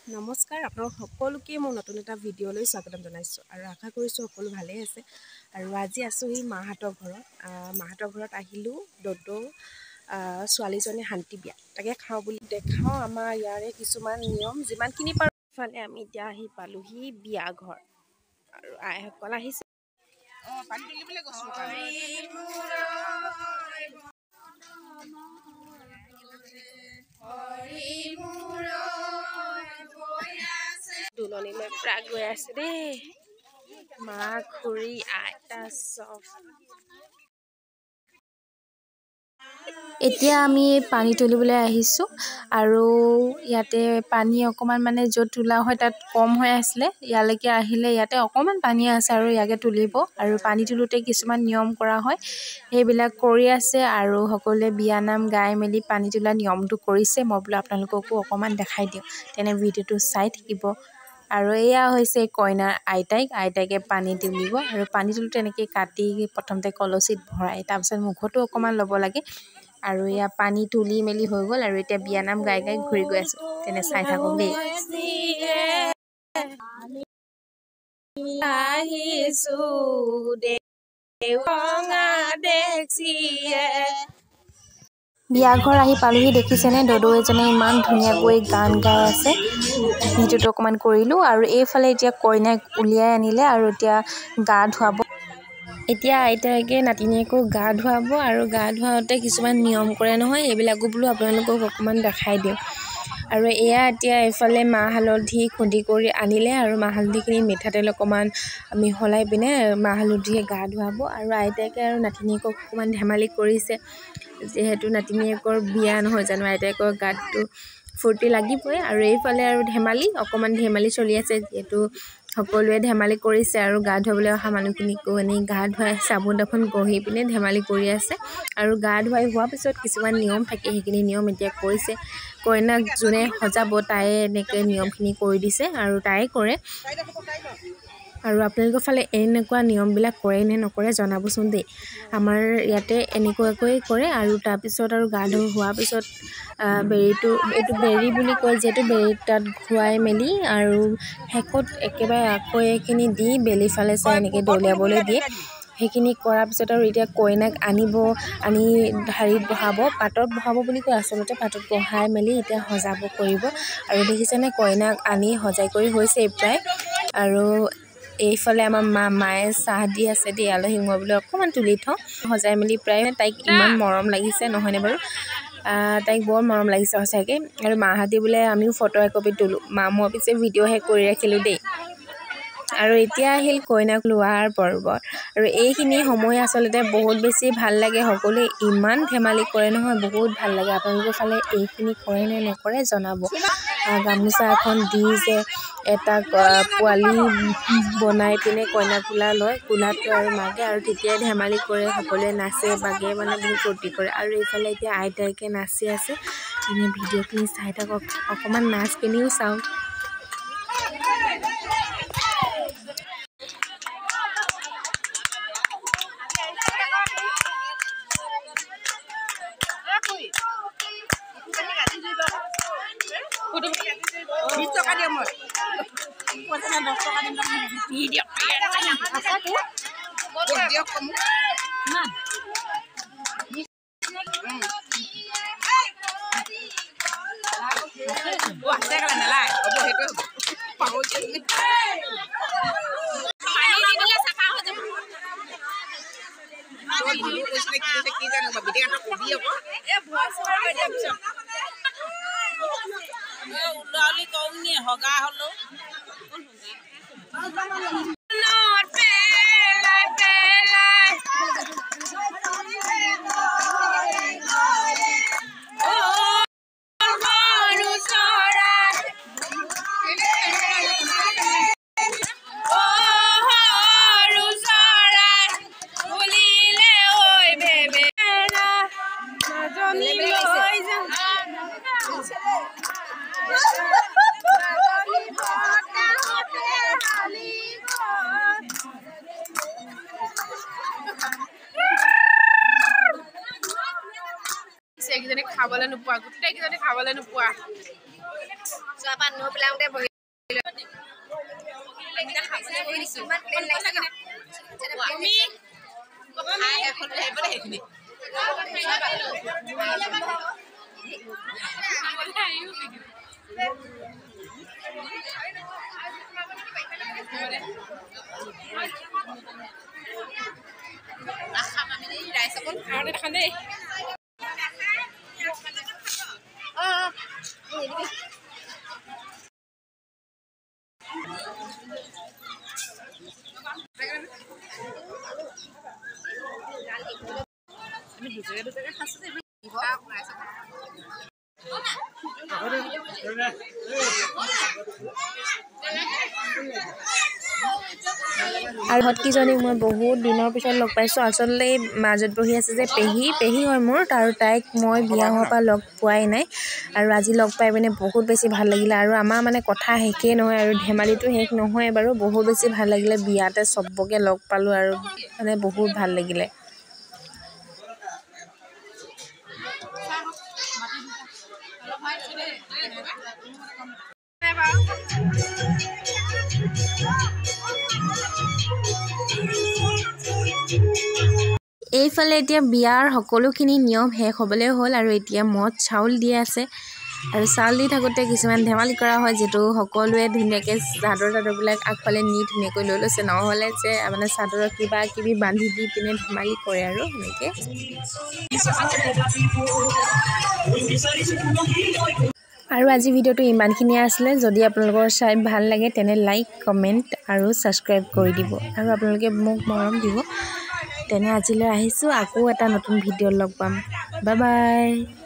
নমস্কাৰ আপোনালোক সকলোকে মই নতুন এটা ভিডিঅ'লৈ স্বাগতম জনাইছোঁ আৰু আশা কৰিছোঁ সকলো ভালেই আছে আৰু আজি আছোঁহি মাহঁতৰ ঘৰত আহিলোঁ দদৌ ছোৱালীজনী শান্তি বিয়া তাকে খাওঁ বুলি দেখাওঁ আমাৰ ইয়াৰে কিছুমান নিয়ম যিমানখিনি পাৰোঁ ইফালে আমি এতিয়া আহি পালোঁহি বিয়া ঘৰ আৰু আইসকল আহিছে দুলনিলৈ প্ৰায় গৈ আছে দেই মা খুৰী আইতা চব এতিয়া আমি পানী তুলিবলৈ আহিছোঁ আৰু ইয়াতে পানী অকণমান মানে য'ত তোলা হয় তাত কম হৈ আছিলে ইয়ালৈকে আহিলে ইয়াতে অকণমান পানী আছে আৰু ইয়াকে তুলিব আৰু পানী তোলোতে কিছুমান নিয়ম কৰা হয় সেইবিলাক কৰি আছে আৰু সকলোৱে বিয়ানাম গাই মেলি পানী তোলা নিয়মটো কৰিছে মই বোলো আপোনালোককো অকণমান দেখাই দিওঁ তেনে ভিডিঅ'টো চাই থাকিব আৰু এয়া হৈছে কইনাৰ আইতাকে পানী তুলিব আৰু পানী তুলোতে এনেকৈ কাটি প্ৰথমতে কলচীত ভৰাই তাৰপিছত মুখতো অকণমান ল'ব লাগে আৰু এয়া পানী তুলি মেলি হৈ গ'ল আৰু এতিয়া বিয়ানাম গাই ঘূৰি গৈ আছোঁ তেনে চাই থাকক দেই বিয়া ঘৰ আহি পালোহি দেখিছেনে দদৌ এজনে ইমান ধুনীয়াকৈ গান গাই আছে ভিডিঅ'টো অকণমান কৰিলোঁ আৰু এইফালে এতিয়া কইনাক উলিয়াই আনিলে আৰু এতিয়া গা ধুৱাব এতিয়া আইতাকে নাতিনীয়েকো গা ধুৱাব আৰু গা ধুৱাওঁতে কিছুমান নিয়ম কৰে নহয় এইবিলাকো বোলো আপোনালোকক অকণমান দেখাই দিওঁ আৰু এয়া এতিয়া এইফালে মাহ হালধি খুন্দি কৰি আনিলে আৰু মাহ হালধিখিনি মিঠাতেল অকণমান মিহলাই পিনে মাহ হালধিৰে গা ধুৱাব আৰু আইতাকে আৰু নাতিনীয়েকক অকণমান ধেমালি কৰিছে যিহেতু নাতিনীয়েকৰ বিয়া নহয় জানো আইতাকৰ গাতটো ফূৰ্তি লাগিবই আৰু এইফালে আৰু অকণমান ধেমালি চলি আছে যিহেতু সকলোৱে ধেমালি কৰিছে আৰু গা ধুৱাবলৈ অহা মানুহখিনিকো এনেই গা ধুৱাই চাবোন তাবোন গঢ়ি পিনে ধেমালি কৰি আছে আৰু গা ধুৱাই হোৱাৰ পিছত কিছুমান নিয়ম থাকে সেইখিনি নিয়ম এতিয়া কৰিছে কইনাক যোনে সজাব তাই এনেকৈ নিয়মখিনি কৰি দিছে আৰু তাই কৰে আৰু আপোনালোকৰ ফালে এনেকুৱা নিয়মবিলাক কৰে নে নকৰে জনাবচোন দেই আমাৰ ইয়াতে এনেকুৱাকৈ কৰে আৰু তাৰপিছত আৰু গা ধুই হোৱাৰ পিছত এইটো বেৰি বুলি কয় যিহেতু বেৰি তাত ঘূৰাই মেলি আৰু শেষত একেবাৰে আকৌ এইখিনি দি বেলি ফালে চাই এনেকৈ দলিয়াবলৈ দিয়ে সেইখিনি কৰাৰ পিছত আৰু এতিয়া কইনাক আনি ঢাৰিত বহাব পাতত বহাব বুলি কয় আচলতে পাতত বহাই মেলি এতিয়া সজাব কৰিব আৰু দেখিছেনে কইনাক আনি সজাই কৰি হৈছে প্ৰায় আৰু এইফালে আমাৰ মায়ে চাহ দি আছে দেই আলহীক মই বোলে অকণমান তুলি থওঁ সজাই মেলি প্ৰায় তাইক ইমান মৰম লাগিছে নহয়নে বাৰু তাইক বৰ মৰম লাগিছে সঁচাকৈ আৰু মাহঁতি বোলে আমিও ফটো একপি তোলোঁ মই পিছে ভিডিঅ'হে কৰি ৰাখিলোঁ দেই আৰু এতিয়া আহিল কইনাক লোৱাৰ পৰ্ব আৰু এইখিনি সময় আচলতে বহুত বেছি ভাল লাগে সকলোৱে ইমান ধেমালি কৰে নহয় বহুত ভাল লাগে আপোনালোকৰ ফালে এইখিনি কৰে নে নকৰে জনাব গামোচা এখন দি যে এটা পোৱালি বনাই পিনে কইনা কোলা লয় কোলাটো আৰু মাকে আৰু তেতিয়াই ধেমালি কৰে সকলোৱে নাচে বাগে মানে বহুত ফূৰ্তি কৰে আৰু এইফালে এতিয়া আইতাকে নাচি আছে এনে ভিডিঅ'খিনি চাই থাকক অকণমান নাচখিনিও চাওক হগা হলো একজনে খাবলৈ নোপোৱা গোটেইকেইজনে খাবলৈ নোপোৱা আৰু হতকিজনীক মই বহুত দিনৰ পিছত লগ পাইছোঁ। আচলতে মাজত বহি আছে যে পেহী হয় মোৰ, আৰু তাইক মই বিয়া হোৱাৰ পৰা লগ পোৱাই নাই। আৰু আজি লগ পাই পিনে বহুত বেছি ভাল লাগিলে। আৰু আমাৰ মানে কথা শেষেই নহয়, আৰু ধেমালিটো শেষ নহয় বাৰু। বহুত বেছি ভাল লাগিলে, বিয়াতে চবকে লগ পালোঁ আৰু মানে বহুত ভাল লাগিলে। এইফালে এতিয়া বিয়াৰ সকলোখিনি নিয়ম শেষ হ'বলৈ হ'ল, আৰু এতিয়া মদ চাউল দি আছে। আৰু চাউল দি থাকোঁতে কিছুমান ধেমালি কৰা হয়, যিটো সকলোৱে ধুনীয়াকৈ চাদৰবিলাক আগফালে নি ধুনীয়াকৈ লৈ লৈছে। নহ'লে যে মানে চাদৰত কিবা কিবি বান্ধি দি পিনে ধেমালি কৰে আৰু সেনেকৈ। আৰু আজি ভিডিঅ'টো ইমানখিনিয়ে আছিলে। যদি আপোনালোকৰ চাই ভাল লাগে তেনে লাইক, কমেণ্ট আৰু ছাবস্ক্ৰাইব কৰি দিব, আৰু আপোনালোকে মোক মৰম দিব। তেনে আজিলৈ আহিছোঁ, আকৌ এটা নতুন ভিডিঅ'ত লগ পাম। Bye bye.